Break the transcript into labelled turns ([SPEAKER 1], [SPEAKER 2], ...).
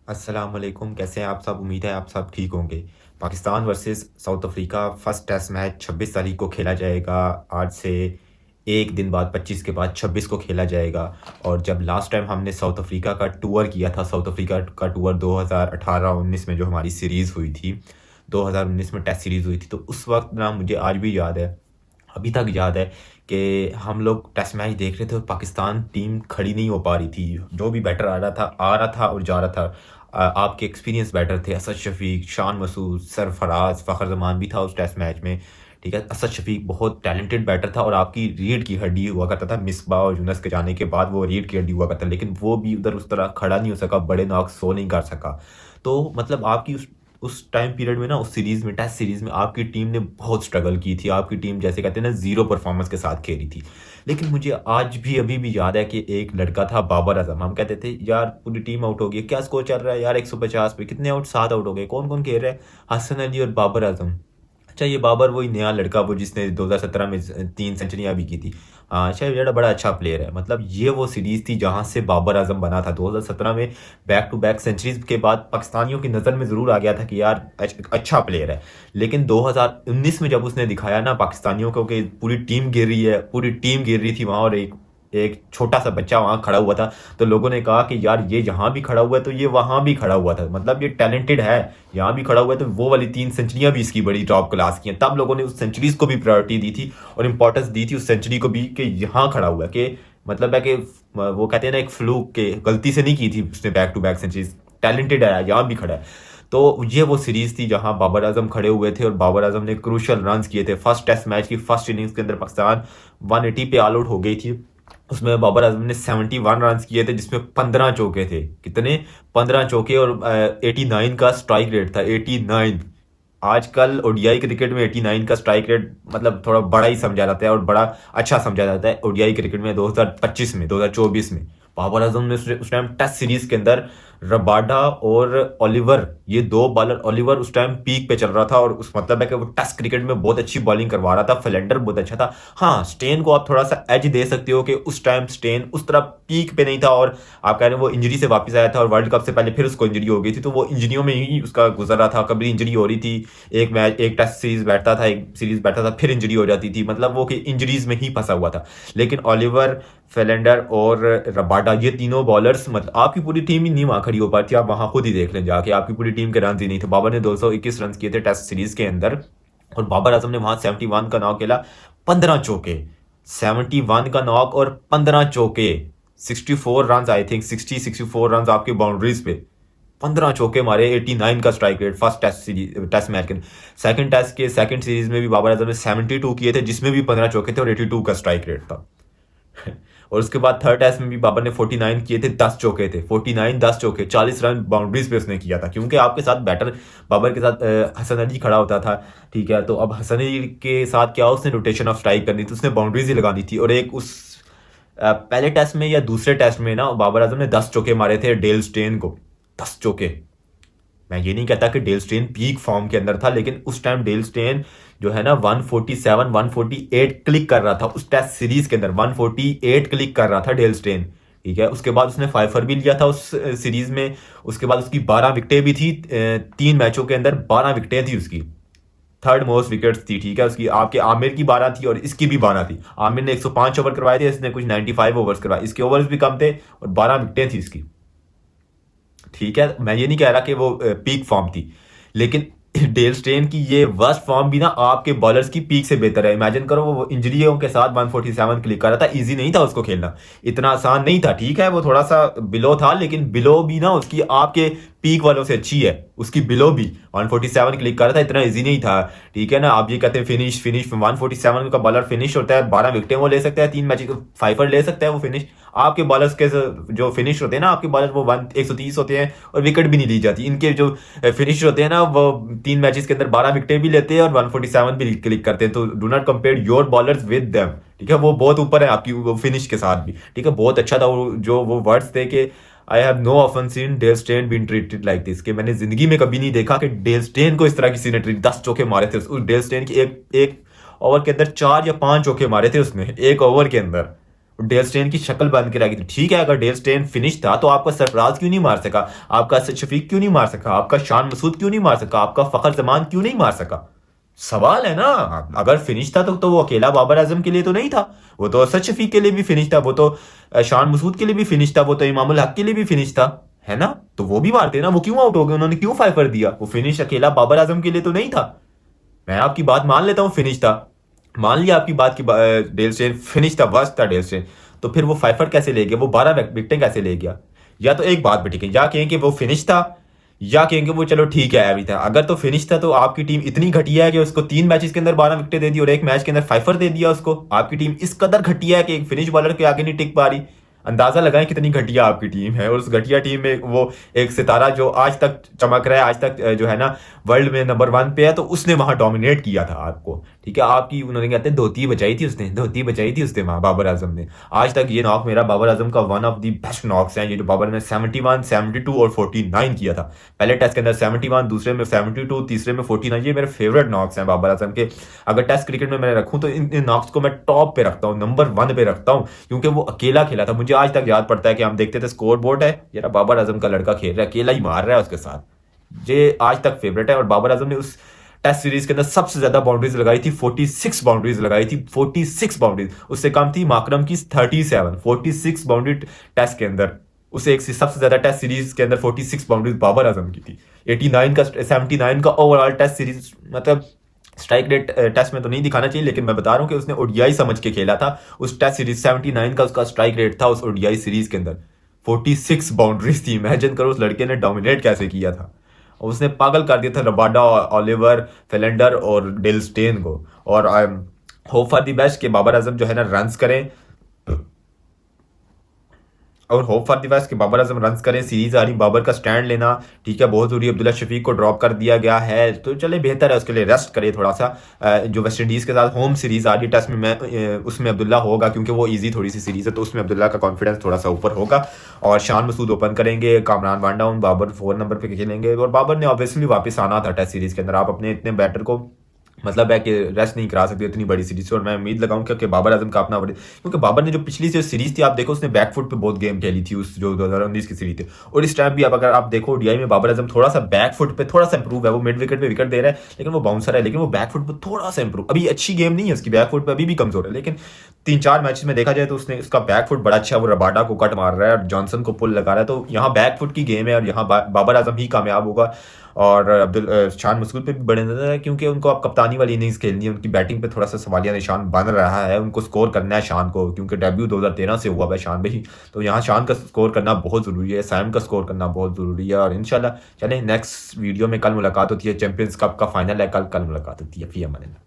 [SPEAKER 1] अस्सलाम वालेकुम, कैसे हैं आप सब? उम्मीद है आप सब ठीक होंगे। Pakistan versus South Africa first test match 26 तारीख को खेला जाएगा। आज से एक दिन बाद 25 के बाद 26 को खेला जाएगा। और जब लास्ट टाइम हमने साउथ अफ्रीका का टूर किया था, साउथ अफ्रीका का टूर 2018-19 में जो हमारी सीरीज़ हुई थी, 2019 में टेस्ट सीरीज़ हुई थी, तो उस वक्त ना मुझे आज भी याद है, अभी तक याद है कि हम लोग टेस्ट मैच देख रहे थे और पाकिस्तान टीम खड़ी नहीं हो पा रही थी। जो भी बैटर आ रहा था और जा रहा था। आपके एक्सपीरियंस बैटर थे असद शफीक, शान मसूद, सरफराज, फ़खर जमान भी था उस टेस्ट मैच में। ठीक है, असद शफीक बहुत टैलेंटेड बैटर था और आपकी रीढ़ की हड्डी हुआ करता था। मिसबा और यूनस के जाने के बाद वो रीढ़ की हड्डी हुआ करता, लेकिन वो भी उधर उस तरह खड़ा नहीं हो सका, बड़े नॉक सो नहीं कर सका। तो मतलब आपकी उस टाइम पीरियड में ना, उस सीरीज़ में, टेस्ट सीरीज़ में आपकी टीम ने बहुत स्ट्रगल की थी। आपकी टीम जैसे कहते हैं ना, ज़ीरो परफॉर्मेंस के साथ खेली थी। लेकिन मुझे आज भी अभी भी याद है कि एक लड़का था बाबर आजम। हम कहते थे यार पूरी टीम आउट हो गई, क्या स्कोर चल रहा है यार, 150 पे कितने आउट, 7 आउट हो गए, कौन कौन खेल रहा है? हसन अली और बाबर आजम। अच्छा, ये बाबर वही नया लड़का, वो जिसने 2017 में 3 सेंचुरियाँ भी की थी। हाँ, शायद ये बड़ा अच्छा प्लेयर है। मतलब ये वो सीरीज़ थी जहाँ से बाबर आजम बना था 2017 में। बैक टू बैक सेंचुरीज के बाद पाकिस्तानियों की नज़र में ज़रूर आ गया था कि यार अच्छा प्लेयर है। लेकिन 2019 में जब उसने दिखाया ना पाकिस्तानियों को कि पूरी टीम गिर रही है, पूरी टीम गिर रही थी वहाँ, और एक एक छोटा सा बच्चा वहाँ खड़ा हुआ था, तो लोगों ने कहा कि यार ये यहाँ भी खड़ा हुआ है तो ये वहाँ भी खड़ा हुआ था, मतलब ये टैलेंटेड है। यहाँ भी खड़ा हुआ है तो वो वाली 3 सेंचुरियाँ भी इसकी बड़ी टॉप क्लास की हैं। तब लोगों ने उस सेंचुरीज को भी प्रायोरिटी दी थी और इंपॉर्टेंस दी थी उस सेंचुरी को भी, कि यहाँ खड़ा हुआ है, कि मतलब है कि वो कहते हैं ना, एक फ्लूक के गलती से नहीं की थी उसने back to back centuries. Talented है, यहाँ भी खड़ा है। तो ये वो सीरीज थी जहां बाबर आजम खड़े हुए थे और बाबर आजम ने क्रूशल रन्स किए थे। फर्स्ट टेस्ट मैच की फर्स्ट इनिंग्स के अंदर पाकिस्तान 180 पे ऑल आउट हो गई थी। उसमें बाबर आजम ने 71 रन किए थे, जिसमें 15 चौके थे। कितने? 15 चौके। और 89 का स्ट्राइक रेट था, 89। आजकल ओडीआई क्रिकेट में 89 का स्ट्राइक रेट मतलब थोड़ा बड़ा ही समझा जाता है और बड़ा अच्छा समझा जाता है। ओडीआई क्रिकेट में 2025 में, 2024 में बाबर आजम ने उस टाइम टेस्ट सीरीज के अंदर रबाडा और ओलिवर, ये दो बॉलर, ओलिवर उस टाइम पीक पे चल रहा था और उस मतलब है कि वो टेस्ट क्रिकेट में बहुत अच्छी बॉलिंग करवा रहा था। फिलेंडर बहुत अच्छा था। हाँ, स्टेन को आप थोड़ा सा एज दे सकते हो कि उस टाइम स्टेन उस तरह पीक पे नहीं था, और आप कह रहे हैं वो इंजरी से वापस आया था और वर्ल्ड कप से पहले फिर उसको इंजरी हो गई थी, तो वो इंजरियों में ही उसका गुजर रहा था। कभी इंजरी हो रही थी, एक मैच, एक टेस्ट सीरीज बैठता था, एक सीरीज बैठता था, फिर इंजरी हो जाती थी, मतलब वो कि इंजरीज में ही फंसा हुआ था। लेकिन ओलिवर, फेलेंडर और रबाडा, ये तीनों बॉलर्स, मतलब आपकी पूरी टीम ही नहीं वहां खड़ी हो पाती थी। आप वहां खुद ही देख लें जाके, आपकी पूरी टीम के रन ही नहीं थे। बाबर ने 221 रन किए थे टेस्ट सीरीज के अंदर, और बाबर आजम ने वहां 71 का नॉक खेला, 15 चौके। 71 का नॉक और 15 चौके, 64 रन, आई थिंक 64 रन आपके बाउंड्रीज पे, 15 चौके मारे, 89 का strike rate first test match के। सेकंड टेस्ट के सेकंड सीरीज में भी बाबर आजम ने 72 किए थे, जिसमें भी 15 चौके थे और 82 का स्ट्राइक रेट था। और उसके बाद थर्ड टेस्ट में भी बाबर ने 49 किए थे, 10 चौके थे, 49 10 चौके, 40 रन बाउंड्रीज पे उसने किया था। क्योंकि आपके साथ बैटर बाबर के साथ हसन अली खड़ा होता था। ठीक है, तो अब हसन अली के साथ क्या, उसने रोटेशन ऑफ स्ट्राइक करनी थी, उसने बाउंड्रीज ही लगानी थी। और एक उस पहले टेस्ट में या दूसरे टेस्ट में ना बाबर आजम ने 10 चौके मारे थे डेल स्टेन को, 10 चौके। मैं ये नहीं कहता कि डेल स्टेन पीक फॉर्म के अंदर था, लेकिन उस टाइम डेल स्टेन जो है ना 147 148 क्लिक कर रहा था उस टेस्ट सीरीज के अंदर, 148 क्लिक कर रहा था डेल स्टेन। ठीक है, उसके बाद उसने फाइफर भी लिया था उस सीरीज में। उसके बाद उसकी 12 विकेटें भी थी, 3 मैचों के अंदर 12 विकेटें थी उसकी, थर्ड मोस्ट विकेट्स थी। ठीक है, उसकी आपके आमिर की 12 थी और इसकी भी 12 थी। आमिर ने 105 ओवर करवाए थे, इसने कुछ 95 ओवर्स करवाए, इसके ओवर्स भी कम थे और 12 विकेटें थी इसकी। ठीक है, मैं ये नहीं कह रहा कि वो पीक फॉर्म थी, लेकिन डेल स्टेन की ये वर्स्ट फॉर्म भी ना आपके बॉलर्स की पीक से बेहतर है। इमेजिन करो, वो इंजरियों के साथ 147 क्लिक कर रहा था। इजी नहीं था उसको खेलना, इतना आसान नहीं था। ठीक है, वो थोड़ा सा बिलो था, लेकिन बिलो भी ना उसकी आपके पीक वालों से अच्छी है। उसकी बिलो भी 147 क्लिक कर रहा था, इतना इजी नहीं था। ठीक है ना, आप ये कहते हैं फिनिश फिनिश, 147 का बॉलर फिनिश होता है, 12 विकेटें वो ले सकता है, 3 मैच फाइफर ले सकता है वो फिनिश। आपके बॉलर्स के जो फिनिश होते हैं ना, आपके बॉलर वो 130 होते हैं और विकेट भी नहीं ली जाती। इनके जो फिनिश होते हैं ना, वो 3 मैचेस के अंदर 12 विकेटें भी लेते हैं और 147 भी क्लिक करते हैं। तो do not compare your bowlers with them. ठीक है, वो बहुत ऊपर है आपकी वो फिनिश के साथ भी। ठीक है, बहुत अच्छा था वो, जो वो वर्ड्स थे कि I have no often seen Dale Steyn been treated like this, कि मैंने जिंदगी में कभी नहीं देखा कि डेल स्टेन को इस तरह किसी ने ट्रीट। 10 चौके मारे थे उस डेल स्टेन की, एक एक ओवर के अंदर 4 या 5 चौके मारे थे उसने एक ओवर के अंदर। डेल स्टेन की शक्ल बंद के रखी थी। ठीक है, अगर डेल स्टेन फिनिश था तो आपका सरफराज क्यों नहीं मार सका, आपका शफीक क्यों नहीं मार सका, आपका शान मसूद क्यों नहीं मार सका, आपका फखर जमान क्यों नहीं मार सका? सवाल है ना। अगर फिनिश था तो वो अकेला बाबर आजम के लिए तो नहीं था, वो तो असद शफीक के लिए भी फिनिश था, वो तो शान मसूद के लिए भी फिनिश था, वो तो इमामुल हक के लिए भी फिनिश था, है ना? तो वो भी मारते ना, वो क्यों आउट हो गए, उन्होंने क्यों फाइफर दिया? वो फिनिश अकेला बाबर आजम के लिए तो नहीं था। मैं आपकी बात मान लेता हूँ फिनिश था, मान लिया आपकी बात की डेल स्टेन फिनिश था, वर्स्ट था डेल स्टेन, तो फिर वो फाइफर कैसे ले गया, वो 12 विकेटें कैसे ले गया? या तो एक बात भी ठीक है, या कहें कि वो फिनिश था, या कहेंगे वो चलो ठीक है अभी था। अगर तो फिनिश था तो आपकी टीम इतनी घटिया है कि उसको 3 मैचेस के अंदर 12 विकेटें दे दी और एक मैच के अंदर फाइफर दे दिया उसको। आपकी टीम इस कदर घटिया है कि एक फिनिश बॉलर के आगे नहीं टिक पा रही। अंदाजा लगाएं कितनी घटिया आपकी टीम है, और उस घटिया टीम में वो एक सितारा जो आज तक चमक रहा है, आज तक जो है ना वर्ल्ड में नंबर 1 पे है, तो उसने वहां डोमिनेट किया था आपको। ठीक है, आपकी उन्होंने कहते हैं धोती बचाई थी उसने, धोती बचाई थी उसने वहां बाबर आजम ने। आज तक ये नॉक मेरा बाबर आजम का one of the best knocks है, ये जो बाबर ने 71, 72 और 49 किया था। पहले टेस्ट के अंदर 71, दूसरे में 72, तीसरे में 49, ये मेरे फेवरेट नॉक्स हैं बाबर आजम के। अगर टेस्ट क्रिकेट में मैं रखूं तो इन नॉक्स को मैं टॉप पे रखता हूँ, नंबर 1 पे रखता हूँ, क्योंकि वो अकेला खेला था। मुझे आज तक याद पड़ता है कि हम देखते थे स्कोर बोर्ड है, यार बाबर आजम का लड़का खेल रहा है, अकेला ही मार रहा है उसके साथ। ये आज तक फेवरेट है। और बाबर आजम ने उस टेस्ट सीरीज के अंदर सबसे ज्यादा बाउंड्रीज लगाई थी, 46 बाउंड्रीज लगाई थी, 46 बाउंड्रीज। उससे कम थी माकरम की 37, 46 बाउंड्री टेस्ट के अंदर। उसे एक सबसे ज्यादा टेस्ट सीरीज के अंदर 46 बाउंड्रीज बाबर आजम की थी। 79 का ओवरऑल टेस्ट सीरीज, मतलब स्ट्राइक रेट टेस्ट में तो नहीं दिखाना चाहिए, लेकिन मैं बता रहा हूं कि उसने ओडीआई समझ के खेला था। उस टेस्ट सीरीज 79 का उसका स्ट्राइक रेट था उस ओडीआई सीरीज के अंदर। 46 बाउंड्रीज थी। इमेजिन करो उस लड़के ने डोमिनेट कैसे किया था। उसने पागल कर दिया था रबाडा, ऑलिवर, फेलेंडर और डेल स्टेन को। और I hope for the best कि बाबर आजम जो है ना रन्स करें, और होप फॉर दी बेस्ट कि बाबर आजम रन्स करें। सीरीज आ रही, बाबर का स्टैंड लेना ठीक है बहुत जरूरी। अब्दुल्ला शफीक को ड्रॉप कर दिया गया है तो चले बेहतर है, उसके लिए रेस्ट करे थोड़ा सा। जो वेस्ट इंडीज के साथ होम सीरीज आ रही टेस्ट में, मैं उसमें अब्दुल्ला होगा, क्योंकि वो इजी थोड़ी सी सीरीज है, तो उसमें अब्दुल्ला का कॉन्फिडेंस थोड़ा सा ऊपर होगा। और शान मसूद ओपन करेंगे, कामरान वांडा बाबर 4 नंबर पे खेलेंगे। और बाबर ने ऑब्वियसली वापस आना था टेस्ट सीरीज के अंदर। आप अपने इतने बैटर को मतलब है कि रेस्ट नहीं करा सकते इतनी बड़ी सीरीज से। और मैं उम्मीद लगाऊंगा कि बाबर आजम का अपना बड़ी, क्योंकि बाबर ने जो पिछली जो सीरीज थी आप देखो, उसने बैकफुट पे बहुत गेम खेली थी उस जो 2019 की सीरीज थी। और इस टाइम भी अगर आप देखो डीआई में बाबर आजम थोड़ा सा बैकफुट पे थोड़ा सा इंप्रूव है। वो मिड विकेट पे विकेट दे रहा है, लेकिन वो बाउंसर है, लेकिन वो बैकफुट पे थोड़ा सा इंप्रूव, अभी अच्छी गेम नहीं है उसकी, बैकफुट पे अभी भी कमजोर है। लेकिन 3-4 मैचेस में देखा जाए तो उसने उसका बैकफुट बड़ा अच्छा है। वो रबाडा को कट मार रहा है और जॉनसन को पुल लगा रहा है, तो यहाँ बैकफुट की गेम है और यहाँ बाबर आजम ही कामयाब होगा। और शान मसूद पे भी बड़े नजर है, क्योंकि उनको अब कप्तानी वाली इनिंग्स खेलनी है। उनकी बैटिंग पे थोड़ा सा सवालिया निशान बन रहा है, उनको स्कोर करना है शान को, क्योंकि डेब्यू 2013 से हुआ है शान भाई, तो यहाँ शान का स्कोर करना बहुत ज़रूरी है, सैम का स्कोर करना बहुत ज़रूरी है। और इंशाल्लाह चलें नेक्स्ट वीडियो में कल मुलाकात होती है, चैंपियंस कप का फाइनल है कल मुलाकात होती है। फी अमान अल्लाह।